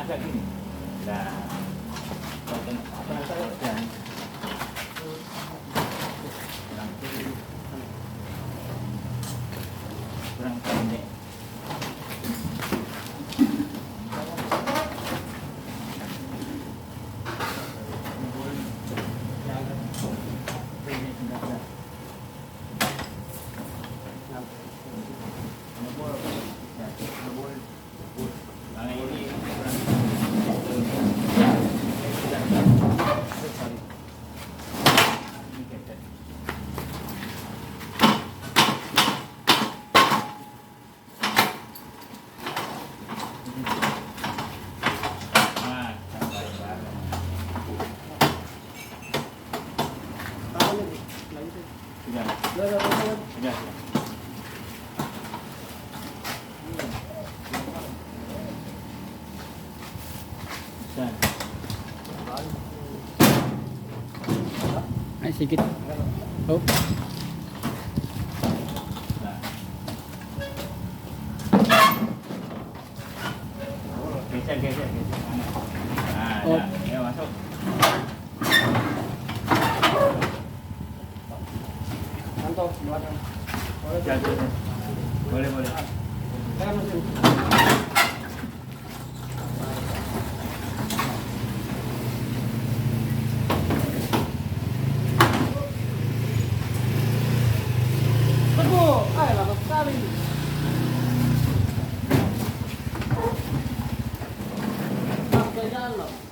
agak gini. Nah, potong apa saja. Kurang pendek. Sudah. Ay, sikit. Oh. Geser. Nah, Oh. ya masuk. Kantor di belakang. Boleh. Saya mesin. Tunggu, lama sekali. Sampai jalan loh.